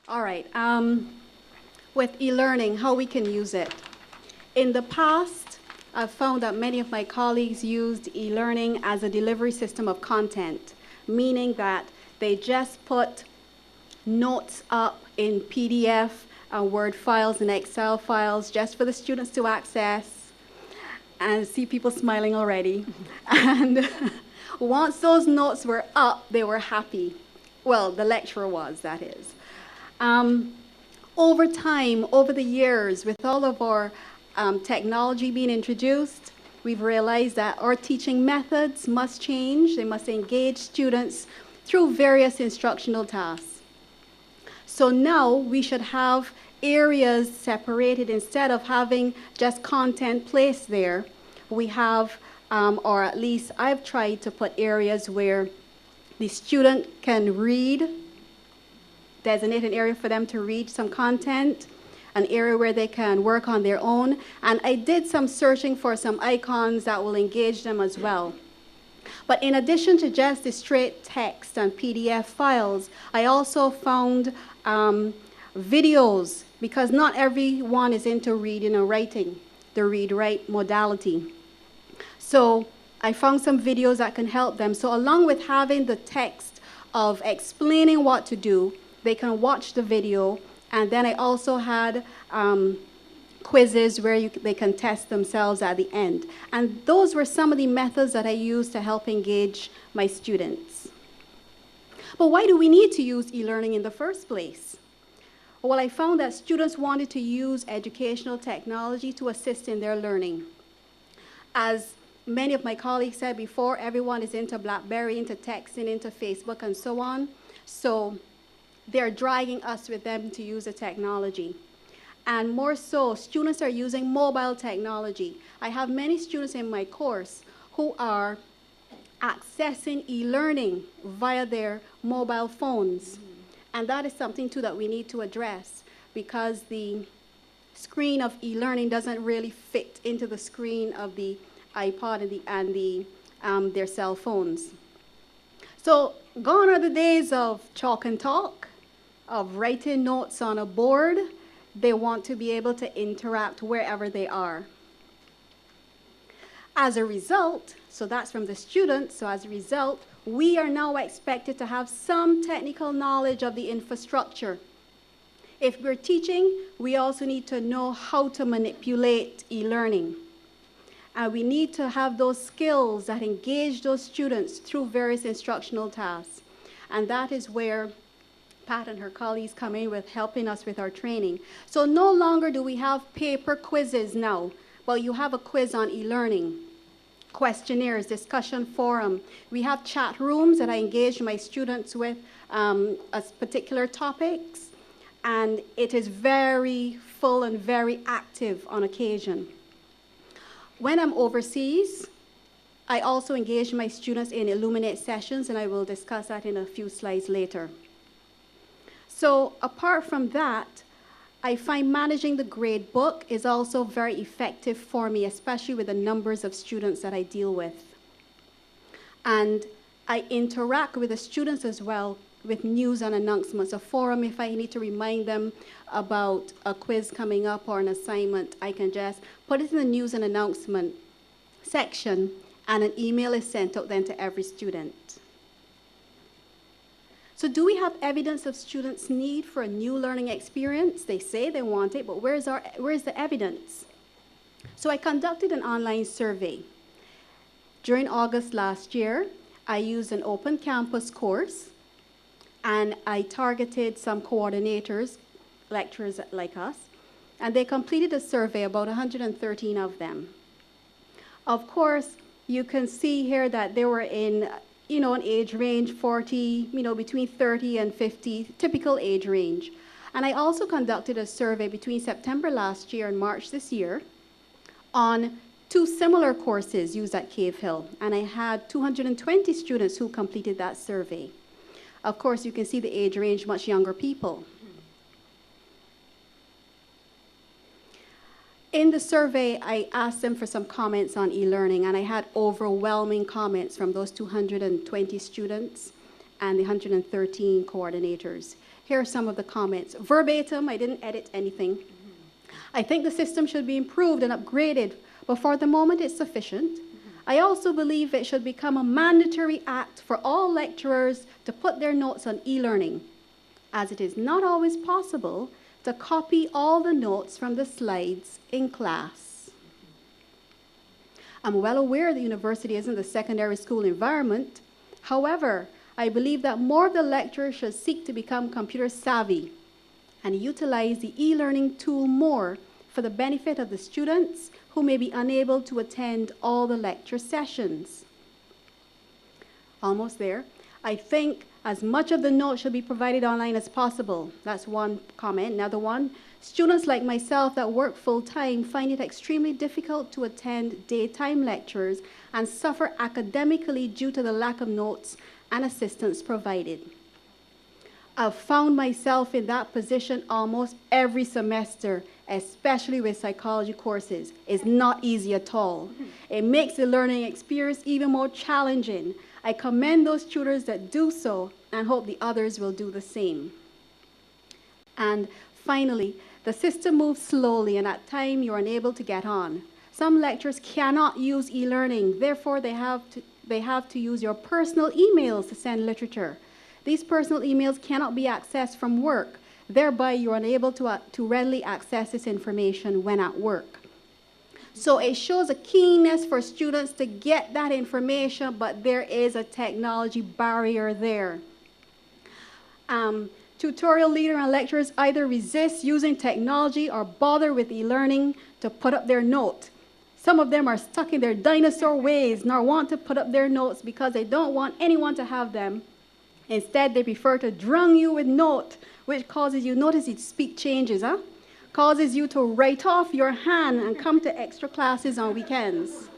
All right. With e-learning, how we can use it. In the past, I've found that many of my colleagues used e-learning as a delivery system of content, meaning that they just put notes up in PDF and Word files and Excel files just for the students to access, and see people smiling already. And once those notes were up, they were happy. Well, the lecturer was, that is. Over time, over the years, with all of our technology being introduced, we've realized that our teaching methods must change. They must engage students through various instructional tasks. So now we should have areas separated. Instead of having just content placed there, we have, or at least I've tried to put areas where the student can read, designate an area for them to read some content, an area where they can work on their own. And I did some searching for some icons that will engage them as well. But in addition to just the straight text and PDF files, I also found videos, because not everyone is into reading or writing, the read-write modality. So I found some videos that can help them. So along with having the text of explaining what to do, they can watch the video. And then I also had quizzes where they can test themselves at the end. And those were some of the methods that I used to help engage my students. But why do we need to use e-learning in the first place? Well, I found that students wanted to use educational technology to assist in their learning. As many of my colleagues said before, everyone is into BlackBerry, into texting, into Facebook, and so on. So they're dragging us with them to use the technology. And more so, students are using mobile technology. I have many students in my course who are accessing e-learning via their mobile phones. And that is something, too, that we need to address, because the screen of e-learning doesn't really fit into the screen of the iPod and their cell phones. So gone are the days of chalk and talk, of writing notes on a board. They want to be able to interact wherever they are. As a result, so that's from the students, so as a result, we are now expected to have some technical knowledge of the infrastructure. If we're teaching, we also need to know how to manipulate e-learning. And we need to have those skills that engage those students through various instructional tasks. And that is where Pat and her colleagues come in with helping us with our training. So no longer do we have paper quizzes now, but you have a quiz on e-learning, questionnaires, discussion forum. We have chat rooms that I engage my students with as particular topics, and it is very full and very active on occasion. When I'm overseas, I also engage my students in Illuminate sessions, and I will discuss that in a few slides later. So apart from that, I find managing the grade book is also very effective for me, especially with the numbers of students that I deal with. And I interact with the students as well with news and announcements. A forum, if I need to remind them about a quiz coming up or an assignment, I can just put it in the news and announcement section, and an email is sent out then to every student. So do we have evidence of students' need for a new learning experience? They say they want it, but where's the evidence? So I conducted an online survey. During August last year, I used an open campus course, and I targeted some coordinators, lecturers like us, and they completed a survey, about 113 of them. Of course, you can see here that they were in an age range, 40, between 30 and 50, typical age range. And I also conducted a survey between September last year and March this year on 2 similar courses used at Cave Hill. And I had 220 students who completed that survey. Of course, you can see the age range, much younger people. In the survey, I asked them for some comments on e-learning, and I had overwhelming comments from those 220 students and the 113 coordinators. Here are some of the comments. Verbatim, I didn't edit anything. I think the system should be improved and upgraded, but for the moment it's sufficient. I also believe it should become a mandatory act for all lecturers to put their notes on e-learning, as it is not always possible to copy all the notes from the slides in class. I'm well aware the university isn't the secondary school environment. However, I believe that more of the lecturers should seek to become computer savvy and utilize the e-learning tool more for the benefit of the students who may be unable to attend all the lecture sessions. Almost there. I think as much of the notes should be provided online as possible. That's one comment. Another one, students like myself that work full-time find it extremely difficult to attend daytime lectures and suffer academically due to the lack of notes and assistance provided. I've found myself in that position almost every semester, especially with psychology courses. It's not easy at all. It makes the learning experience even more challenging. I commend those tutors that do so and hope the others will do the same. And finally, the system moves slowly and at times you're unable to get on. Some lecturers cannot use e-learning, therefore they have to use your personal emails to send literature. These personal emails cannot be accessed from work, thereby you're unable to readily access this information when at work. So it shows a keenness for students to get that information, but there is a technology barrier there. Tutorial leaders and lecturers either resist using technology or bother with e-learning to put up their note. Some of them are stuck in their dinosaur ways, nor want to put up their notes because they don't want anyone to have them. Instead, they prefer to drung you with note, which causes you, notice its speak changes, huh? Causes you to write off your hand and come to extra classes on weekends.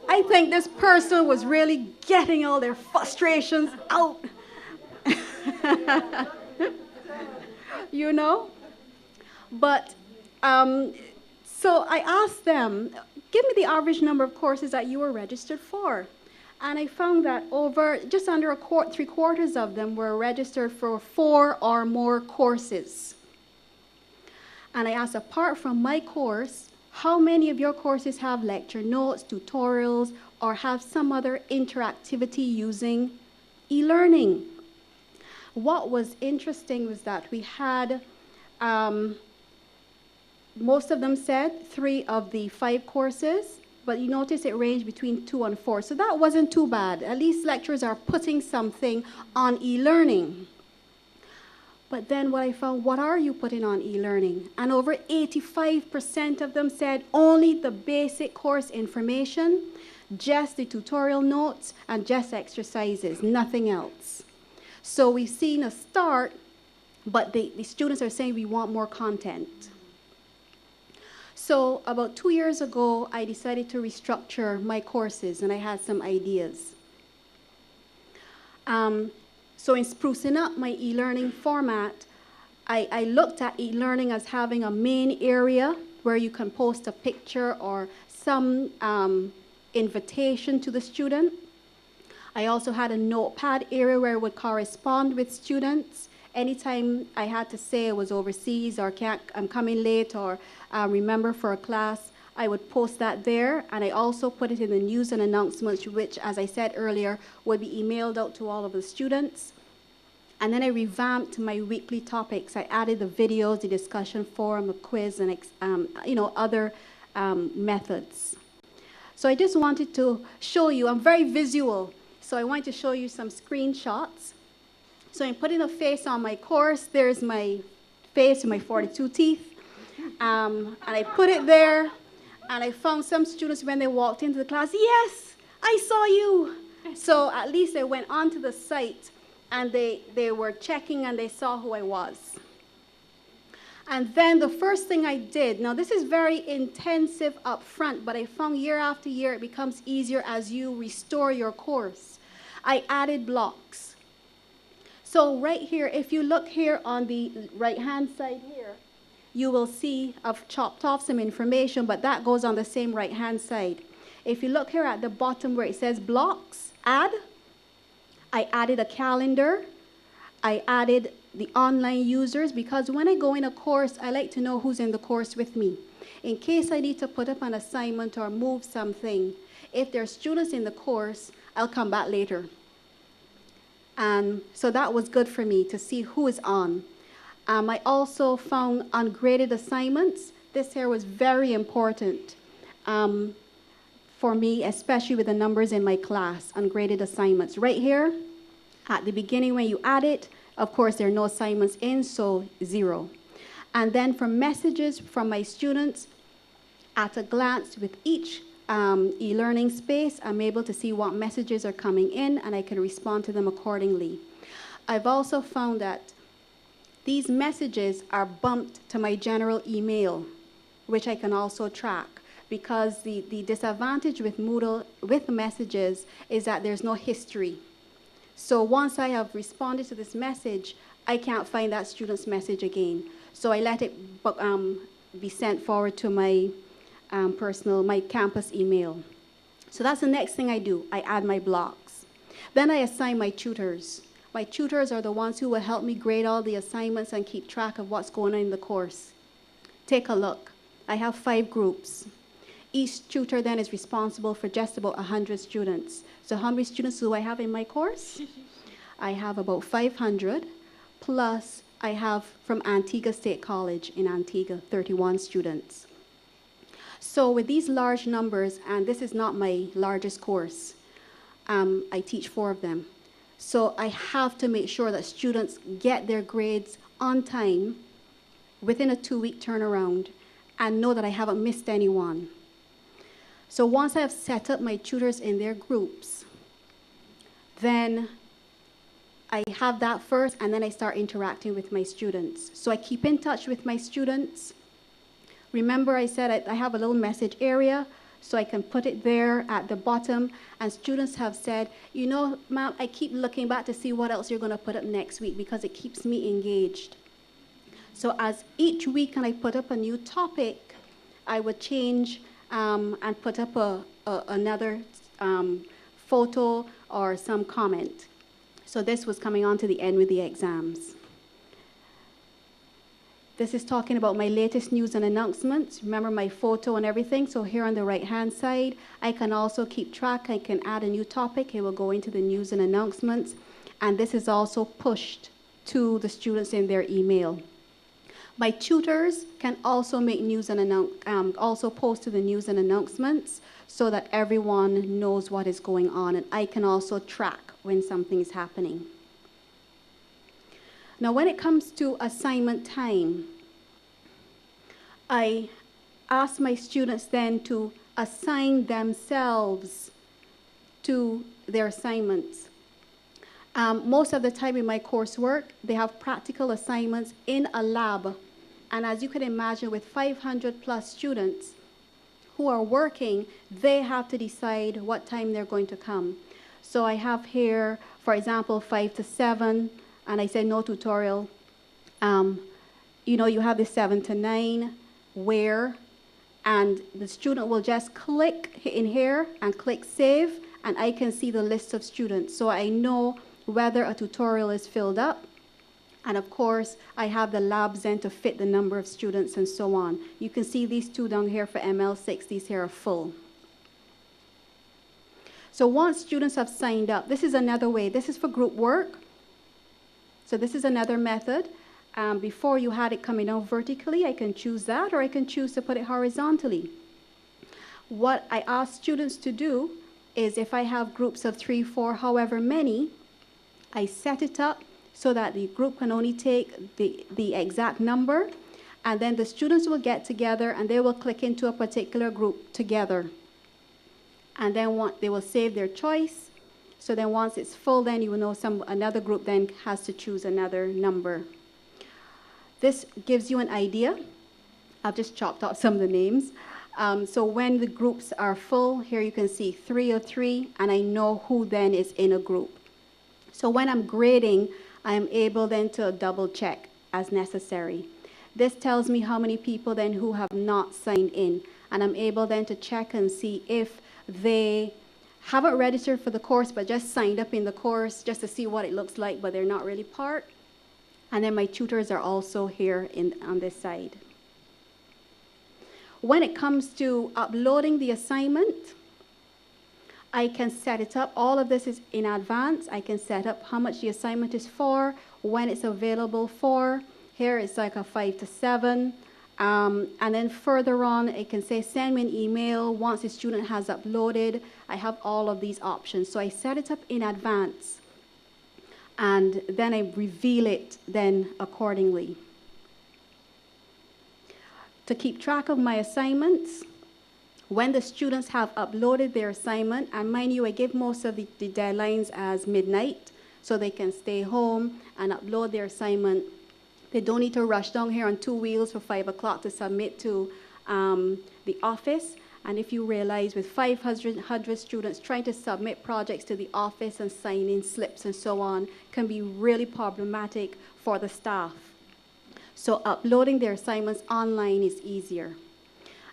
I think this person was really getting all their frustrations out. You know? But, so I asked them, give me the average number of courses that you were registered for. And I found that just under 3/4 of them were registered for 4 or more courses. And I asked, apart from my course, how many of your courses have lecture notes, tutorials, or have some other interactivity using e-learning? What was interesting was that we had, most of them said 3 of the 5 courses, but you notice it ranged between 2 and 4. So that wasn't too bad. At least lecturers are putting something on e-learning. But then what I found, what are you putting on e-learning? And over 85% of them said only the basic course information, just the tutorial notes, and just exercises, nothing else. So we've seen a start, but the students are saying we want more content. So about 2 years ago, I decided to restructure my courses, and I had some ideas. So in sprucing up my e-learning format, I looked at e-learning as having a main area where you can post a picture or some invitation to the student. I also had a notepad area where it would correspond with students. Anytime I had to say I was overseas or I'm coming late or remember for a class, I would post that there, and I also put it in the news and announcements, which, as I said earlier, would be emailed out to all of the students. And then I revamped my weekly topics. I added the videos, the discussion forum, a quiz, and other methods. So I just wanted to show you, I'm very visual, so I wanted to show you some screenshots. So I'm putting a face on my course. There's my face with my 42 teeth. And I put it there, and I found some students when they walked into the class, yes, I saw you. So at least they went onto the site, and they were checking, and they saw who I was. And then the first thing I did, now this is very intensive up front, but I found year after year it becomes easier as you restore your course. I added blocks. So right here, if you look here on the right-hand side here, you will see I've chopped off some information, but that goes on the same right-hand side. If you look here at the bottom where it says blocks, add, I added a calendar, I added the online users, because when I go in a course, I like to know who's in the course with me. In case I need to put up an assignment or move something, if there are students in the course, I'll come back later. And so that was good for me to see who is on. I also found ungraded assignments. This here was very important for me, especially with the numbers in my class, ungraded assignments. Right here, at the beginning when you add it, of course, there are no assignments in, so 0. And then for messages from my students, at a glance with each e-learning space, I'm able to see what messages are coming in, and I can respond to them accordingly. I've also found that these messages are bumped to my general email, which I can also track, because the disadvantage with Moodle, with messages, is that there's no history. So once I have responded to this message, I can't find that student's message again. So I let it be sent forward to my my campus email. So that's the next thing I do. I add my blocks. Then I assign my tutors. My tutors are the ones who will help me grade all the assignments and keep track of what's going on in the course. Take a look. I have 5 groups. Each tutor then is responsible for just about 100 students. So how many students do I have in my course? I have about 500, plus I have from Antigua State College in Antigua, 31 students. So with these large numbers, and this is not my largest course, I teach 4 of them. So I have to make sure that students get their grades on time within a 2-week turnaround and know that I haven't missed anyone. So once I have set up my tutors in their groups, then I have that first, and then I start interacting with my students. So I keep in touch with my students. Remember I said I have a little message area, so I can put it there at the bottom, and students have said, you know, ma'am, I keep looking back to see what else you're going to put up next week because it keeps me engaged. So as each week and I put up a new topic, I would change and put up another photo or some comment. So this was coming on to the end with the exams. This is talking about my latest news and announcements. Remember my photo and everything. So here on the right-hand side, I can also keep track. I can add a new topic. It will go into the news and announcements. And this is also pushed to the students in their email. My tutors can also make news and also post to the news and announcements so that everyone knows what is going on. And I can also track when something is happening. Now, when it comes to assignment time, I ask my students then to assign themselves to their assignments. Most of the time in my coursework, they have practical assignments in a lab. And as you can imagine, with 500 plus students who are working, they have to decide what time they're going to come. So I have here, for example, 5 to 7, and I said no tutorial. You know, you have the 7 to 9, where, and the student will just click in here and click save, and I can see the list of students. So I know whether a tutorial is filled up. And of course, I have the labs then to fit the number of students and so on. You can see these 2 down here for ML6, these here are full. So once students have signed up, this is another way. This is for group work. So this is another method. Before you had it coming down vertically, I can choose that, or I can choose to put it horizontally. What I ask students to do is if I have groups of 3, 4, however many, I set it up so that the group can only take the exact number, and then the students will get together and they will click into a particular group together. And then they will save their choice. So then once it's full, then you will know another group then has to choose another number. This gives you an idea. I've just chalked out some of the names. So when the groups are full, here you can see 3 of 3, and I know who then is in a group. So when I'm grading, I am able then to double check as necessary. This tells me how many people then who have not signed in, and I'm able then to check and see if they haven't registered for the course but just signed up in the course just to see what it looks like, but they're not really part. And then my tutors are also here on this side. When it comes to uploading the assignment, I can set it up. All of this is in advance. I can set up how much the assignment is for, when it's available for. Here it's like a 5 to 7. And then further on, it can say send me an email once the student has uploaded. I have all of these options. So I set it up in advance. And then I reveal it then accordingly. To keep track of my assignments, when the students have uploaded their assignment, and mind you, I give most of the deadlines as midnight, so they can stay home and upload their assignment. They don't need to rush down here on 2 wheels for 5 o'clock to submit to the office. And if you realize with 500 students trying to submit projects to the office and sign in slips and so on can be really problematic for the staff. So uploading their assignments online is easier.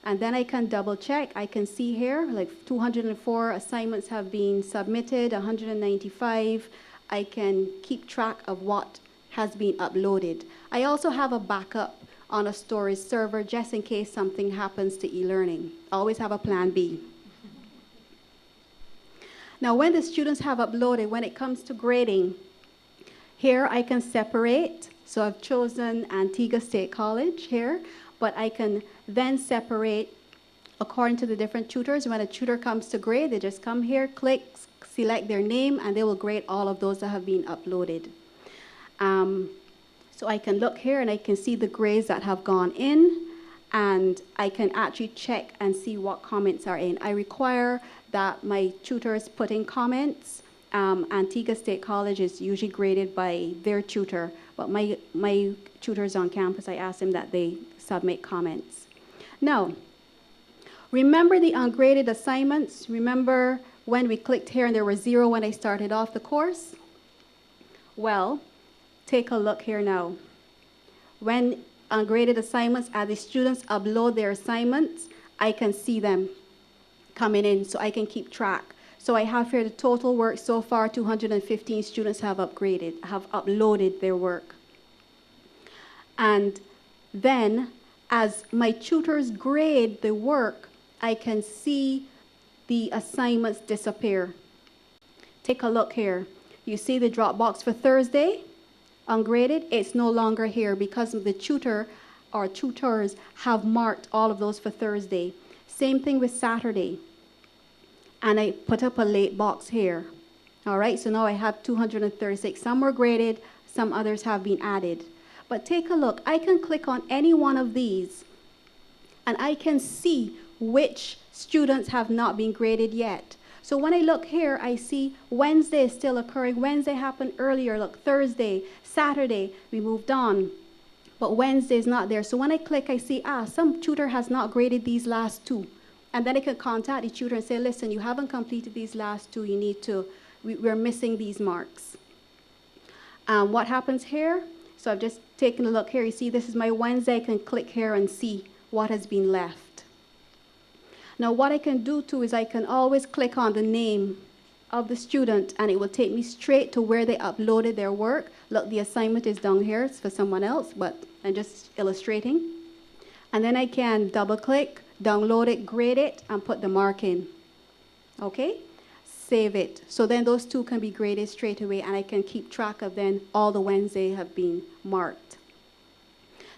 And then I can double check. I can see here like 204 assignments have been submitted, 195. I can keep track of what has been uploaded. I also have a backup on a storage server just in case something happens to eLearning. Always have a plan B. Now when the students have uploaded, when it comes to grading, here I can separate. So I've chosen Antigua State College here, but I can then separate according to the different tutors. When a tutor comes to grade, they just come here, click, select their name, and they will grade all of those that have been uploaded. So I can look here and I can see the grades that have gone in, and I can actually check and see what comments are in. I require that my tutors put in comments. Antigua State College is usually graded by their tutor, but my tutors on campus, I ask them that they submit comments. Now, remember the ungraded assignments? Remember when we clicked here and there were 0 when I started off the course? Well, take a look here now. When ungraded assignments, as the students upload their assignments, I can see them coming in, so I can keep track. So I have here the total work so far. 215 students have uploaded their work. And then, as my tutors grade the work, I can see the assignments disappear. Take a look here. You see the drop box for Thursday, ungraded? It's no longer here because the tutor or tutors have marked all of those for Thursday. Same thing with Saturday. And I put up a late box here. All right, so now I have 236. Some were graded, some others have been added. But take a look. I can click on any one of these, and I can see which students have not been graded yet. So when I look here, I see Wednesday is still occurring. Wednesday happened earlier. Look, Thursday, Saturday, we moved on. But Wednesday is not there. So when I click, I see, some tutor has not graded these last 2. And then I can contact the tutor and say, listen, you haven't completed these last 2. You need to, we're missing these marks. What happens here? So I've just taken a look here. You see, this is my Wednesday. I can click here and see what has been left. Now, what I can do too is I can always click on the name of the student, and it will take me straight to where they uploaded their work. Look, the assignment is down here. It's for someone else, but I'm just illustrating. And then I can double click, download it, grade it, and put the mark in. Okay? Save it. So then those 2 can be graded straight away, and I can keep track of then all the Wednesday have been marked.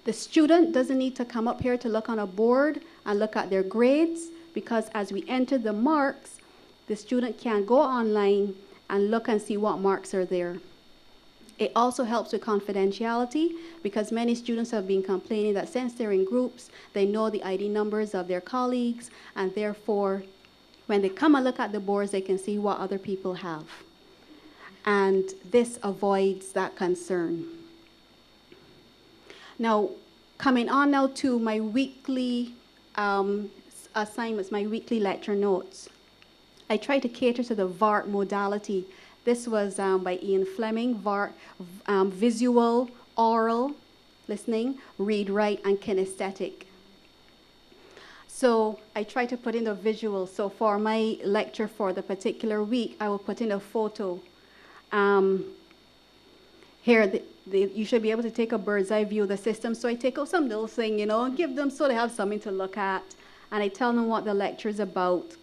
The student doesn't need to come up here to look on a board and look at their grades, because as we enter the marks, the student can go online and look and see what marks are there. It also helps with confidentiality, because many students have been complaining that since they're in groups, they know the ID numbers of their colleagues, and therefore, when they come and look at the boards, they can see what other people have. And this avoids that concern. Now, coming on now to my weekly assignments, my weekly lecture notes. I try to cater to the VART modality. This was by Ian Fleming, VART, visual, oral, listening, read, write, and kinesthetic. So I try to put in the visual. So for my lecture for the particular week, I will put in a photo. Here, you should be able to take a bird's eye view of the system. So I take out some little thing, and give them so they have something to look at. And I tell them what the lecture is about.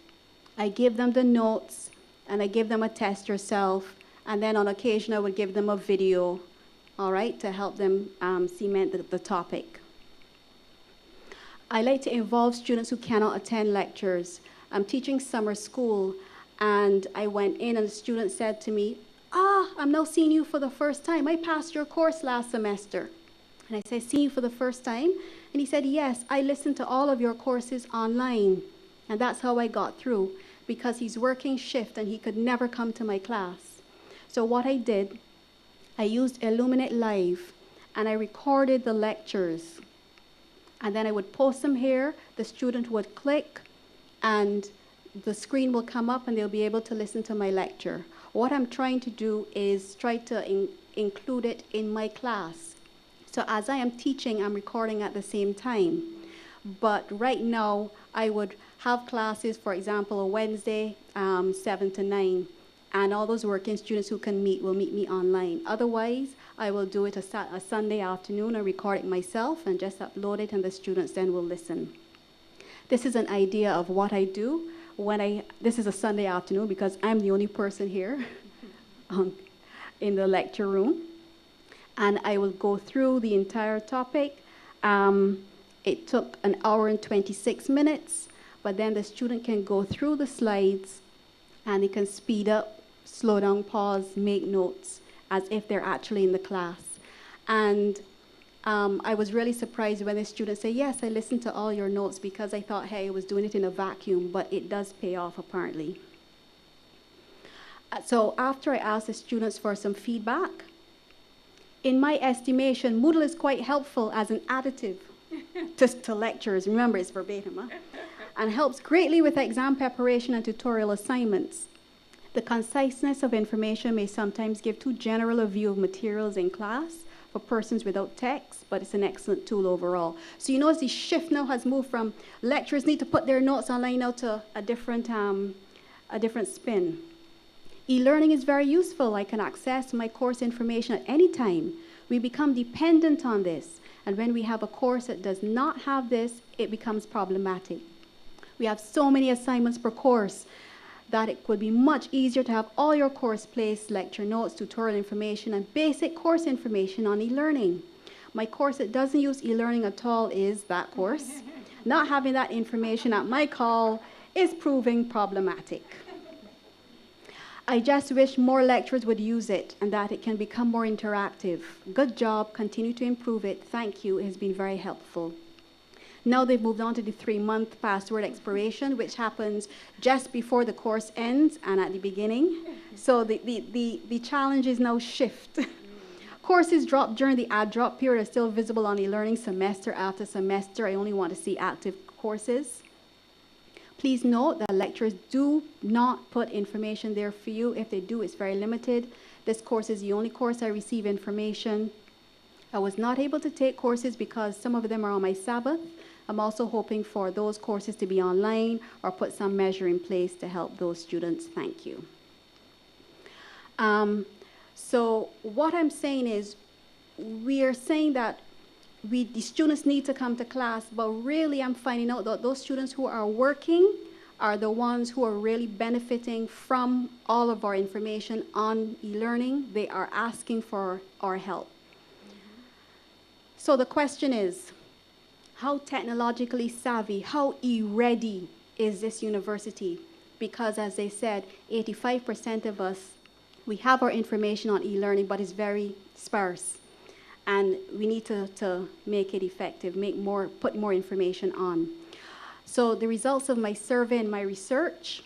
I give them the notes, and I give them a test yourself. And then on occasion, I would give them a video, all right, to help them cement the topic. I like to involve students who cannot attend lectures. I'm teaching summer school, and I went in, and the student said to me, I'm now seeing you for the first time. I passed your course last semester. And I said, seeing you for the first time? And he said, yes, I listened to all of your courses online. And that's how I got through, because he's working shift and he could never come to my class. So what I did, I used Illuminate Live, and I recorded the lectures. And then I would post them here. The student would click, and the screen will come up, and they'll be able to listen to my lecture. What I'm trying to do is try to include it in my class. So as I am teaching, I'm recording at the same time. But right now, I would have classes, for example, a Wednesday, 7 to 9. And all those working students who can meet will meet me online. Otherwise, I will do it a Sunday afternoon and record it myself and just upload it, and the students then will listen. This is an idea of what I do. This is a Sunday afternoon because I'm the only person here in the lecture room. And I will go through the entire topic. It took an hour and 26 minutes, but then the student can go through the slides, and they can speed up, slow down, pause, make notes, as if they're actually in the class. And I was really surprised when the students say, yes, I listened to all your notes, because I thought, hey, I was doing it in a vacuum, but it does pay off, apparently. So after I asked the students for some feedback, in my estimation, Moodle is quite helpful as an additive to lectures. Remember, it's verbatim, huh? And helps greatly with exam preparation and tutorial assignments. The conciseness of information may sometimes give too general a view of materials in class for persons without text, but it's an excellent tool overall. So you notice the shift now has moved from lecturers need to put their notes online now to a different spin. E-learning is very useful. I can access my course information at any time. We become dependent on this, and when we have a course that does not have this, it becomes problematic. We have so many assignments per course that it would be much easier to have all your course placed, lecture notes, tutorial information, and basic course information on e-learning. My course that doesn't use e-learning at all is that course. Not having that information at my call is proving problematic. I just wish more lecturers would use it and that it can become more interactive. Good job, continue to improve it. Thank you, it has been very helpful. Now they've moved on to the 3-month password expiration, which happens just before the course ends and at the beginning. So the challenges now shift. Courses dropped during the ad drop period are still visible on e-learning semester after semester. I only want to see active courses. Please note that lecturers do not put information there for you. If they do, it's very limited. This course is the only course I receive information. I was not able to take courses because some of them are on my Sabbath. I'm also hoping for those courses to be online or put some measure in place to help those students. Thank you. So what I'm saying is, we are saying that the students need to come to class, but really I'm finding out that those students who are working are the ones who are really benefiting from all of our information on e-learning. They are asking for our help. So the question is, how technologically savvy, how e-ready is this university? Because as they said, 85% of us, we have our information on e-learning, but it's very sparse. And we need to make it effective, put more information on. So the results of my survey and my research,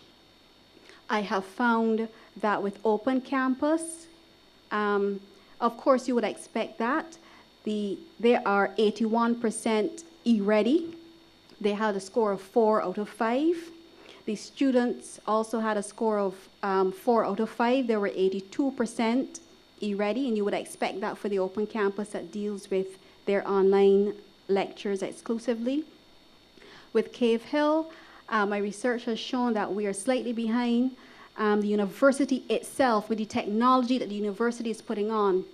I have found that with Open Campus, of course you would expect that. They are 81% e-ready. They had a score of 4 out of 5. The students also had a score of 4 out of 5. They were 82% e-ready, and you would expect that for the Open Campus that deals with their online lectures exclusively. With Cave Hill, my research has shown that we are slightly behind. The university itself, with the technology that the university is putting on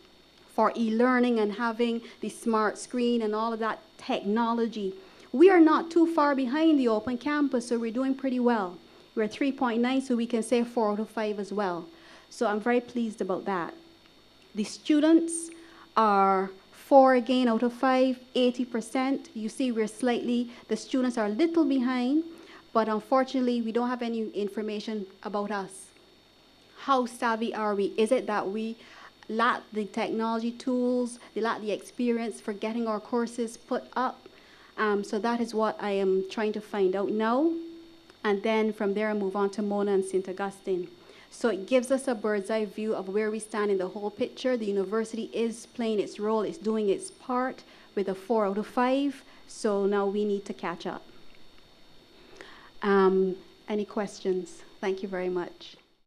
for e-learning and having the smart screen and all of that technology. We are not too far behind the Open Campus, so we're doing pretty well. We're 3.9, so we can say 4 out of 5 as well. So I'm very pleased about that. The students are 4 again out of 5, 80%. You see the students are a little behind, but unfortunately we don't have any information about us. How savvy are we? Is it that we lack the technology tools, they lack the experience for getting our courses put up? So that is what I am trying to find out now. And then from there I move on to Mona and St. Augustine. So it gives us a bird's eye view of where we stand in the whole picture. The university is playing its role, it's doing its part with a 4 out of 5. So now we need to catch up. Any questions? Thank you very much.